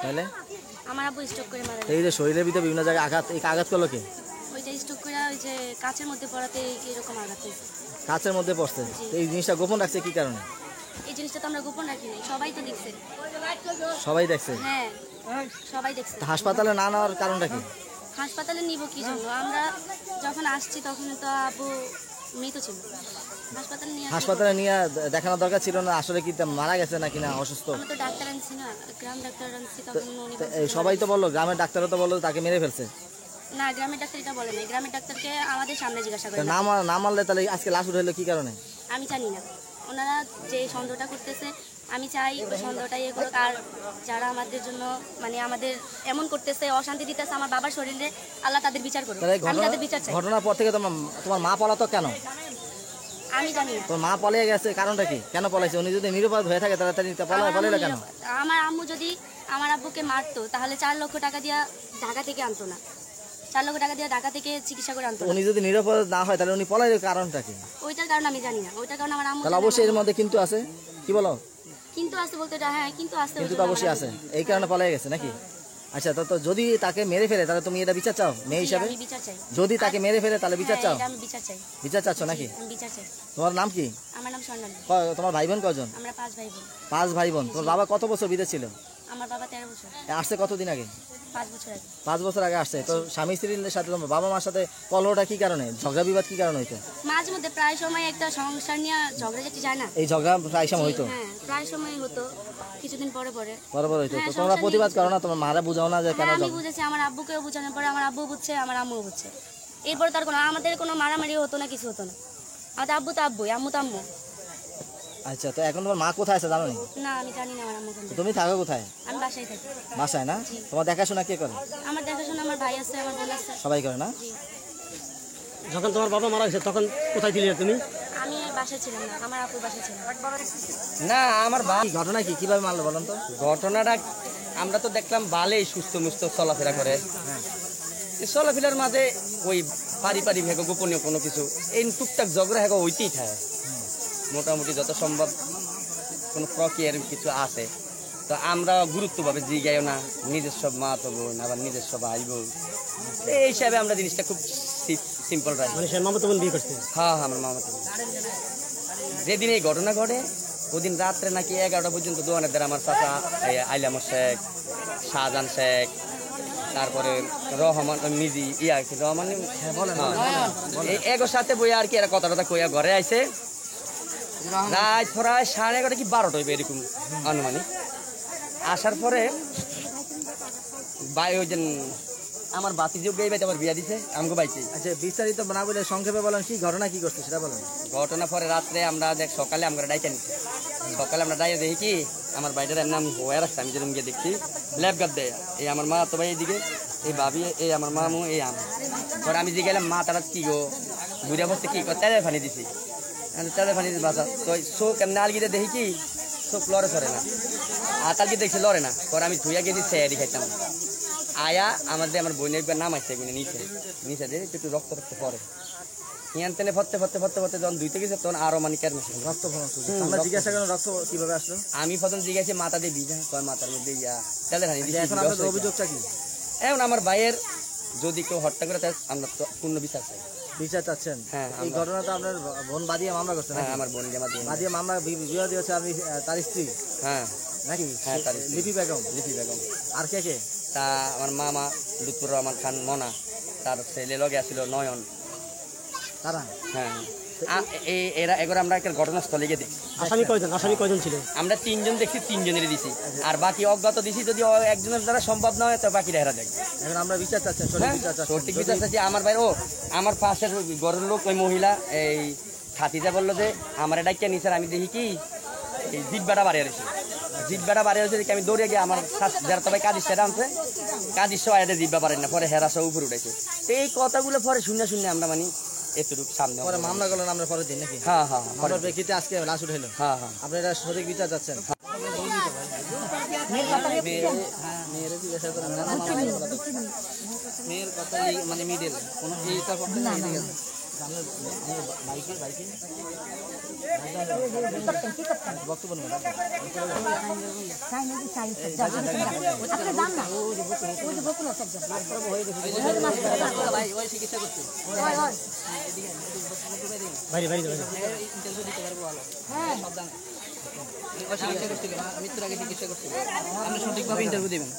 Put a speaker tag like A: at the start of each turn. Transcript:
A: তাহলে
B: আমার আব্বু স্ট্রোক করে মারা গেছে।
A: এই যে শরীরের ভিতরে বিভিন্ন জায়গায় আঘাত, এই আঘাত করলো কে?
B: ওইটা স্ট্রোক করে ওই যে কাচের মধ্যে পড়াতে এরকম আঘাত হয়েছে।
A: কাচের মধ্যে পড়ছে। এই জিনিসটা গোপন রাখছে কি কারণে?
B: এই জিনিসটা তো আমরা গোপন রাখি নাই, সবাই তো দেখছে।
A: সবাই দেখছে?
B: হ্যাঁ সবাই দেখছে।
A: হাসপাতালে না নেওয়ার কারণটা কি?
B: হাসপাতালে নিব কি জন্য? আমরা যখন আসছি তখন তো আব্বু মৃত ছিল।
A: হাসপাতালে নিয়ে দেখানো দরকার ছিল না? আসলে কি মারা গেছে নাকি না অসুস্থ?
B: আমি তো ডাক্তার আনছি না, গ্রাম ডাক্তার আনছি, তখন উনি
A: সবাই তো বললো, গ্রামের ডাক্তারও তো বললো তাকে মেরে ফেলছে।
B: না, গ্রামের ডাক্তার এটা বলে নাই, গ্রামের ডাক্তারকে আমাদের সামনে জিজ্ঞাসা করে।
A: না মারলে তাহলে আজকে লাশ উঠাইলো কি কারণে?
B: আমি জানি না। ওনারা যে সন্দেহটা করতেছে, আমি চাই ওই সন্দেহটা ইয়ে করুক। আর যারা আমাদের জন্য মানে আমাদের এমন করতেছে, অশান্তি দিতেছে আমার বাবার শরীরে, আল্লাহ তাদের বিচার করুক। আমি তাদের বিচার চাই।
A: ঘটনার পর থেকে তোমার মা পলাতো কেন?
B: আমি জানি না।
A: তোর মা পলিয়ে গেছে, কারণটা কি? কেন পলাইছে? উনি যদি নিরাপদ হয়ে থাকে তাহলে পলাইলো কেন?
B: আমার আম্মু যদি আমার আব্বুকে মারতো তাহলে 4 লক্ষ টাকা দিয়ে ঢাকা থেকে আনতো না। 4 লক্ষ টাকা দিয়ে ঢাকা থেকে চিকিৎসা করে আনতো।
A: উনি যদি নিরাপদ না হয় তাহলে উনি পলাইলো কারণটা কি?
B: ওইটার কারণ আমি জানি না। ওইটার কারণ আমার আম্মু।
A: তাহলে অবশ্যই এর মধ্যে কিন্তু আছে। কি বলো?
B: কিন্তু আছে বলতে, হ্যাঁ কিন্তু আছে,
A: কিন্তু তো অবশ্যই আছে, এই কারণে পলাই গেছে নাকি? আচ্ছা, তো যদি তাকে মেরে ফেলে তাহলে তুমি এটা বিচার চাও মেয়ে হিসাবে?
B: আমি বিচার চাই।
A: যদি তাকে মেরে ফেলে তাহলে বিচার চাও?
B: আমি বিচার চাই।
A: বিচার চাচ্ছ নাকি?
B: আমি বিচার চাই।
A: তোমার নাম কি?
B: আমার নাম স্বর্ণালী।
A: তোমার ভাই বোন কজন?
B: আমরা 5 ভাই বোন।
A: 5 ভাই বোন। তোর বাবা কত বছর বিদেশ ছিল?
B: আমার বাবা 13 বছর।
A: আসছে কতদিন আগে?
B: 5 বছর আগে।
A: 5 বছর আগে আসছে। তো স্বামী স্ত্রীর সাথে তোমার বাবা মার সাথে কলহটা কি কারণে? ঝগড়া বিবাদ কি কারণে হইতো?
B: মাঝে মধ্যে প্রায় সময় একটা সংসার নিয়ে ঝগড়া যেতে যায় না?
A: এই ঝগড়া প্রায় সময় হইতো?
B: হ্যাঁ প্রায় সময় হতো, কিছুদিন পরে পরে
A: হইতো। তো তোমরা প্রতিবাদ করো না? তোমার মারা বুঝাও না যে কেন?
B: আমি বুঝেছি, আমার আব্বুকেও বুঝানোর পরে আমার আব্বু বুঝছে, আমার আম্মুও বুঝছে। এরপরে তার আমাদের কোনো মারামারি হতো না, কিছু হতো না। আমাদের আব্বু তো আব্বুই, আম্মু তো আম্মু।
A: আচ্ছা, তো এখন তোমার মা কোথায় আছে জানো?
B: না আমি জানি না আমার আম্মু কোথায়।
A: তুমি থাকো কোথায়?
B: আমি বাসায় থাকি।
A: বাসায় না? তোমার দেখাশোনা কে করে?
B: আমার দেখাশোনা আমার ভাই আছে, আমার বোন আছে,
A: সবাই করে না?
C: যখন তোমার বাবা মারা গেছে তখন কোথায় ছিলে তুমি?
B: আমি বাসায় ছিলাম না, আমার আপুর বাসায় ছিলাম।
D: না আমার
A: ঘটনা কি, কিভাবে মারলো বলেন তো?
D: ঘটনাটা আমরা তো দেখলাম ভালোই সুস্থ মুস্থ চলাফেরা করে। চলাফেরার মাঝে ওই পারিবারিক হেগো গোপনীয় কোনো কিছু এই টুকটাক ঝগড়া হেগো ওইতেই থাকে। মোটামুটি যত সম্ভব কোনো প্রক্রিয়ার কিছু আছে তো আমরা গুরুত্বভাবে জিগাইও না, নিজস্ব মা তো বোন, আবার নিজস্ব ভাই বোন, এই হিসাবে আমরা জিনিসটা খুব সিম্পল রাখি।
C: মানে সে মামাতো বোন বিয়ে করছে?
D: হ্যাঁ আমার মামাতো বোন। যেদিন এই ঘটনা ঘটে ওদিন রাত্রে নাকি 11টা পর্যন্ত দোকানের দ্বারা আমার চাচা আইলাম শেখ, শাহজাহান শেখ, তারপরে রহমান মিজি রহমান এই এগোর সাথে বইয়া আর কি এরা কথা টথা কইয়া ঘরে আইছে। রাত প্রায় 11:30 কি 12টা হইবে এরকম আনুমানিক। আসার পরে ওই যে আমার বাতি যে বাইতে আমার বিয়া দিছে আমাকে বাইতে।
A: আচ্ছা, বিস্তারিত না বলে সংক্ষেপে বলেন, কি ঘটনা কি করছে সেটা বলেন।
D: ঘটনা পরে রাত্রে আমরা সকালে আমরা ডাইতে নিচ্ছি। সকালে আমরা ডাইয়া দেখি কি আমার বাইটার নাম হয়ে রাখছে। আমি যেরকম গিয়ে দেখছি ল্যাবগার দেয়, এই আমার মা তো ভাই এইদিকে, এই ভাবি, এই আমার মামু, এই আমি। পরে আমি যে গেলাম মা তারা কি গো ঘুরে বসতে কি তেলের পানি দিছি, তেলের পানি দিয়ে বাসা তো চোখ এমনি আলগিতে দেখি কি চোখ লড়ে সরে না, আতালগি দেখছি লড়ে না। পরে আমি ধুইয়া গেছি স্যারি খাইতাম। আয়া আমার বোনের নাম আসছে নিচে নিচে দিয়ে একটু রক্ত রক্ত পরে ইয়ান তেনে ফতে যখন ধুইতে গেছে তখন আরো মানে কেন
A: রক্ত জিজ্ঞাসা করেন রক্ত কিভাবে আসলো?
D: আমি প্রথম জিজ্ঞাসি মাথা দিয়ে ভিজা, মাথার মধ্যে ইয়া তেলের হানি দিয়েছি।
A: এখন আপনাদের অভিযোগটা কি?
D: এখন আমার ভাইয়ের যদি কেউ হত্যা করে তাই আমরা তো পূর্ণ বিচার চাই।
A: বিচার চাচ্ছেন? হ্যাঁ। এই ঘটনা তো আপনার বোন বাদিয়া মামলা করছে?
D: হ্যাঁ আমার বোন
A: বাদিয়া মামলা বিবাদী হচ্ছে আপনি তার স্ত্রী?
D: হ্যাঁ
A: নাকি?
D: হ্যাঁ তার
A: লিপি বেগম। আর কে কে?
D: তা আমার মামা লুৎফুর রহমান খান মনা, তার ছেলে লগে আসছিল নয়ন,
A: তারা। হ্যাঁ
D: এরা এগুলো আমরা একটা ঘটনাস্থলে গিয়ে দেখি।
C: আসামি কয়জন ছিল? আমরা
D: 3 জন দেখছি, 3 জনের দিছি, আর বাকি অজ্ঞাত দিছি। যদি একজনের দ্বারা সম্ভব না হয় তো বাকিরা হেরা দেখবে।
A: এখন আমরা বিচার চাচ্ছি,
D: সঠিক বিচার চাচ্ছি। আমার ভাই আমার পাশের ঘরের লোক ওই মহিলা এই খাতিজা বললো যে আমার ডাক্তার নিছে, আমি দেখি কি এই জিব্বাটা বাড়িয়ে রয়েছে, দেখি আমি দৌড়ে গিয়ে আমার যারা তবে কাজের সেটা আনছে, কাজের সবাই জিব্বা পারেন না, পরে হেরা সব উপরে উঠেছে। তো এই কথাগুলো পরে শুনে আমরা মানে এতটুকু সামনে
A: পরে মামলা করলেন আমরা পরের দিন নাকি?
D: হ্যাঁ
A: পরের প্রেক্ষিতে আজকে লাশ উঠাইলো।
D: হ্যাঁ
A: আপনারা সঠিক বিচার চাচ্ছেন? মেয়ের কথা মানে মিডিল বক্তব্য নেবেন
C: বাইরে বাইরে বাইরে
D: মৃত্যুর আগে চিকিৎসা করতে হবে আপনি সঠিকভাবে ইন্টারভিউ দেবেন